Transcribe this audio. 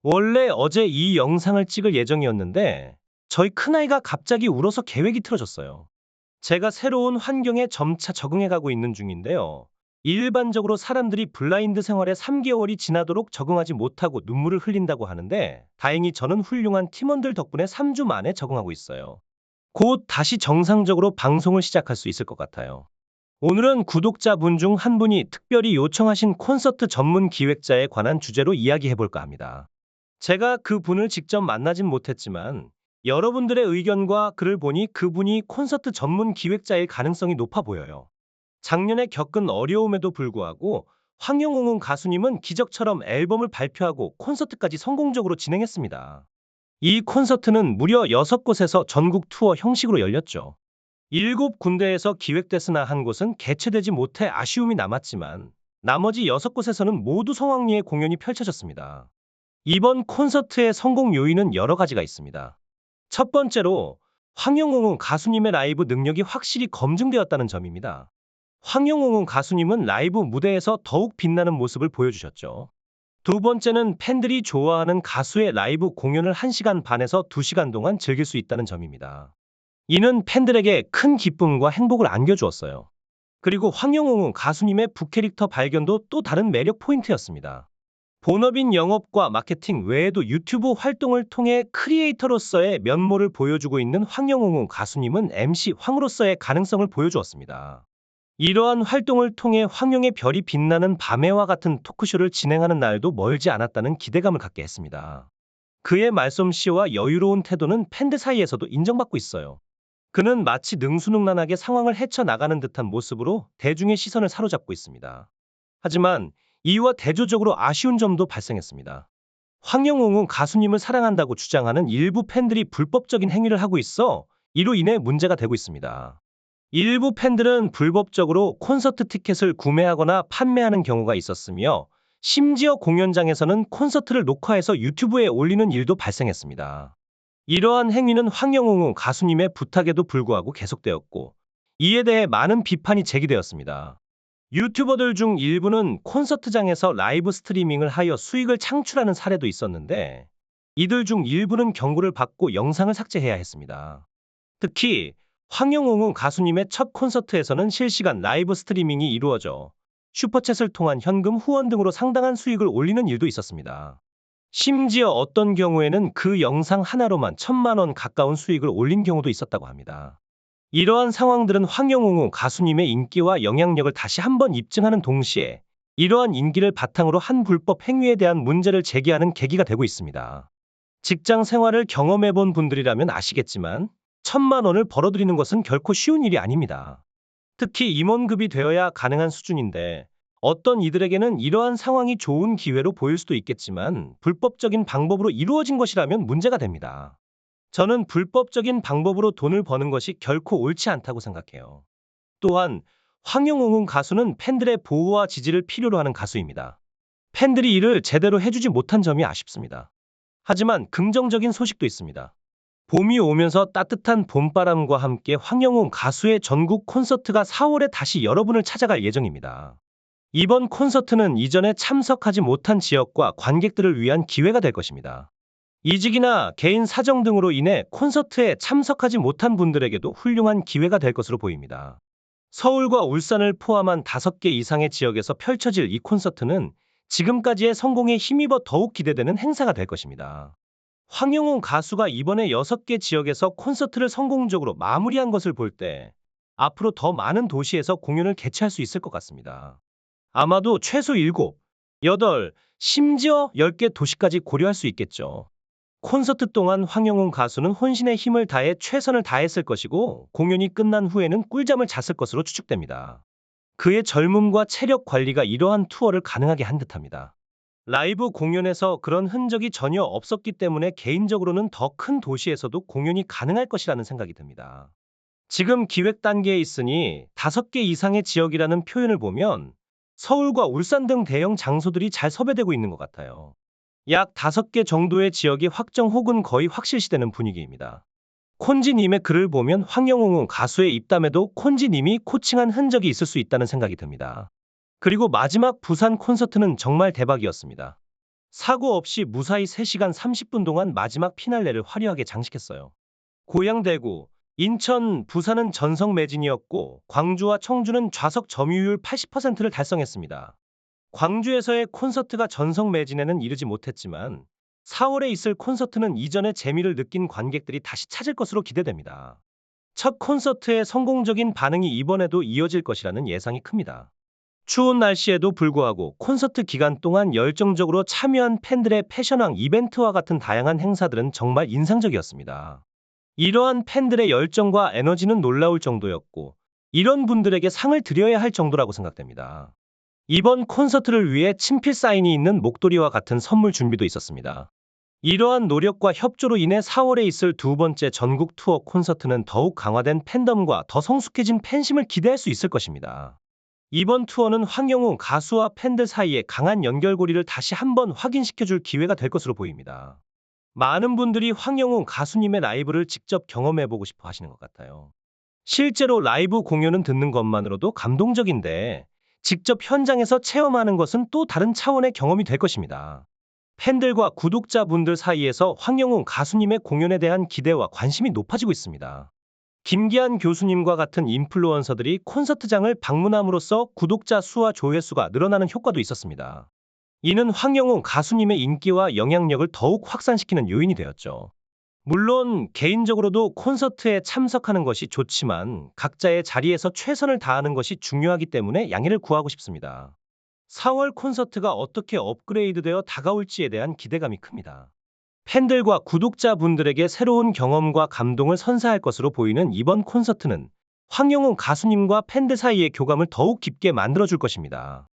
원래 어제 이 영상을 찍을 예정이었는데 저희 큰아이가 갑자기 울어서 계획이 틀어졌어요. 제가 새로운 환경에 점차 적응해가고 있는 중인데요. 일반적으로 사람들이 블라인드 생활에 3개월이 지나도록 적응하지 못하고 눈물을 흘린다고 하는데 다행히 저는 훌륭한 팀원들 덕분에 3주 만에 적응하고 있어요. 곧 다시 정상적으로 방송을 시작할 수 있을 것 같아요. 오늘은 구독자분 중 한 분이 특별히 요청하신 콘서트 전문 기획자에 관한 주제로 이야기해볼까 합니다. 제가 그분을 직접 만나진 못했지만 여러분들의 의견과 글을 보니 그분이 콘서트 전문 기획자일 가능성이 높아 보여요. 작년에 겪은 어려움에도 불구하고 황영웅 가수님은 기적처럼 앨범을 발표하고 콘서트까지 성공적으로 진행했습니다. 이 콘서트는 무려 6곳에서 전국 투어 형식으로 열렸죠. 7군데에서 기획됐으나 한 곳은 개최되지 못해 아쉬움이 남았지만 나머지 6곳에서는 모두 성황리에 공연이 펼쳐졌습니다. 이번 콘서트의 성공 요인은 여러 가지가 있습니다. 첫 번째로 황영웅 가수님의 라이브 능력이 확실히 검증되었다는 점입니다. 황영웅 가수님은 라이브 무대에서 더욱 빛나는 모습을 보여주셨죠. 두 번째는 팬들이 좋아하는 가수의 라이브 공연을 1시간 반에서 2시간 동안 즐길 수 있다는 점입니다. 이는 팬들에게 큰 기쁨과 행복을 안겨주었어요. 그리고 황영웅 가수님의 부캐릭터 발견도 또 다른 매력 포인트였습니다. 본업인 영업과 마케팅 외에도 유튜브 활동을 통해 크리에이터로서의 면모를 보여주고 있는 황영웅 가수님은 MC 황으로서의 가능성을 보여주었습니다. 이러한 활동을 통해 황영의 별이 빛나는 밤에와 같은 토크쇼를 진행하는 날도 멀지 않았다는 기대감을 갖게 했습니다. 그의 말솜씨와 여유로운 태도는 팬들 사이에서도 인정받고 있어요. 그는 마치 능수능란하게 상황을 헤쳐나가는 듯한 모습으로 대중의 시선을 사로잡고 있습니다. 하지만 이와 대조적으로 아쉬운 점도 발생했습니다. 황영웅은 가수님을 사랑한다고 주장하는 일부 팬들이 불법적인 행위를 하고 있어 이로 인해 문제가 되고 있습니다. 일부 팬들은 불법적으로 콘서트 티켓을 구매하거나 판매하는 경우가 있었으며 심지어 공연장에서는 콘서트를 녹화해서 유튜브에 올리는 일도 발생했습니다. 이러한 행위는 황영웅 가수님의 부탁에도 불구하고 계속되었고 이에 대해 많은 비판이 제기되었습니다. 유튜버들 중 일부는 콘서트장에서 라이브 스트리밍을 하여 수익을 창출하는 사례도 있었는데 이들 중 일부는 경고를 받고 영상을 삭제해야 했습니다. 특히 황영웅 가수님의 첫 콘서트에서는 실시간 라이브 스트리밍이 이루어져 슈퍼챗을 통한 현금 후원 등으로 상당한 수익을 올리는 일도 있었습니다. 심지어 어떤 경우에는 그 영상 하나로만 1,000만 원 가까운 수익을 올린 경우도 있었다고 합니다. 이러한 상황들은 황영웅 가수님의 인기와 영향력을 다시 한번 입증하는 동시에 이러한 인기를 바탕으로 한 불법 행위에 대한 문제를 제기하는 계기가 되고 있습니다. 직장 생활을 경험해본 분들이라면 아시겠지만 1,000만 원을 벌어들이는 것은 결코 쉬운 일이 아닙니다. 특히 임원급이 되어야 가능한 수준인데 어떤 이들에게는 이러한 상황이 좋은 기회로 보일 수도 있겠지만 불법적인 방법으로 이루어진 것이라면 문제가 됩니다. 저는 불법적인 방법으로 돈을 버는 것이 결코 옳지 않다고 생각해요. 또한 황영웅 가수는 팬들의 보호와 지지를 필요로 하는 가수입니다. 팬들이 이를 제대로 해주지 못한 점이 아쉽습니다. 하지만 긍정적인 소식도 있습니다. 봄이 오면서 따뜻한 봄바람과 함께 황영웅 가수의 전국 콘서트가 4월에 다시 여러분을 찾아갈 예정입니다. 이번 콘서트는 이전에 참석하지 못한 지역과 관객들을 위한 기회가 될 것입니다. 이직이나 개인 사정 등으로 인해 콘서트에 참석하지 못한 분들에게도 훌륭한 기회가 될 것으로 보입니다. 서울과 울산을 포함한 5개 이상의 지역에서 펼쳐질 이 콘서트는 지금까지의 성공에 힘입어 더욱 기대되는 행사가 될 것입니다. 황영웅 가수가 이번에 6개 지역에서 콘서트를 성공적으로 마무리한 것을 볼 때 앞으로 더 많은 도시에서 공연을 개최할 수 있을 것 같습니다. 아마도 최소 7, 8, 심지어 10개 도시까지 고려할 수 있겠죠. 콘서트 동안 황영웅 가수는 혼신의 힘을 다해 최선을 다했을 것이고 공연이 끝난 후에는 꿀잠을 잤을 것으로 추측됩니다. 그의 젊음과 체력 관리가 이러한 투어를 가능하게 한 듯합니다. 라이브 공연에서 그런 흔적이 전혀 없었기 때문에 개인적으로는 더 큰 도시에서도 공연이 가능할 것이라는 생각이 듭니다. 지금 기획 단계에 있으니 5개 이상의 지역이라는 표현을 보면 서울과 울산 등 대형 장소들이 잘 섭외되고 있는 것 같아요. 약 5개 정도의 지역이 확정 혹은 거의 확실시되는 분위기입니다. 콘지님의 글을 보면 황영웅 가수의 입담에도 콘지님이 코칭한 흔적이 있을 수 있다는 생각이 듭니다. 그리고 마지막 부산 콘서트는 정말 대박이었습니다. 사고 없이 무사히 3시간 30분 동안 마지막 피날레를 화려하게 장식했어요. 고향 대구, 인천, 부산은 전석 매진이었고 광주와 청주는 좌석 점유율 80%를 달성했습니다. 광주에서의 콘서트가 전석 매진에는 이르지 못했지만 4월에 있을 콘서트는 이전의 재미를 느낀 관객들이 다시 찾을 것으로 기대됩니다. 첫 콘서트의 성공적인 반응이 이번에도 이어질 것이라는 예상이 큽니다. 추운 날씨에도 불구하고 콘서트 기간 동안 열정적으로 참여한 팬들의 패션왕 이벤트와 같은 다양한 행사들은 정말 인상적이었습니다. 이러한 팬들의 열정과 에너지는 놀라울 정도였고, 이런 분들에게 상을 드려야 할 정도라고 생각됩니다. 이번 콘서트를 위해 친필 사인이 있는 목도리와 같은 선물 준비도 있었습니다. 이러한 노력과 협조로 인해 4월에 있을 두 번째 전국 투어 콘서트는 더욱 강화된 팬덤과 더 성숙해진 팬심을 기대할 수 있을 것입니다. 이번 투어는 황영우 가수와 팬들 사이의 강한 연결고리를 다시 한번 확인시켜줄 기회가 될 것으로 보입니다. 많은 분들이 황영우 가수님의 라이브를 직접 경험해보고 싶어 하시는 것 같아요. 실제로 라이브 공연은 듣는 것만으로도 감동적인데 직접 현장에서 체험하는 것은 또 다른 차원의 경험이 될 것입니다. 팬들과 구독자분들 사이에서 황영우 가수님의 공연에 대한 기대와 관심이 높아지고 있습니다. 김기한 교수님과 같은 인플루언서들이 콘서트장을 방문함으로써 구독자 수와 조회수가 늘어나는 효과도 있었습니다. 이는 황영우 가수님의 인기와 영향력을 더욱 확산시키는 요인이 되었죠. 물론 개인적으로도 콘서트에 참석하는 것이 좋지만 각자의 자리에서 최선을 다하는 것이 중요하기 때문에 양해를 구하고 싶습니다. 4월 콘서트가 어떻게 업그레이드되어 다가올지에 대한 기대감이 큽니다. 팬들과 구독자분들에게 새로운 경험과 감동을 선사할 것으로 보이는 이번 콘서트는 황영우 가수님과 팬들 사이의 교감을 더욱 깊게 만들어줄 것입니다.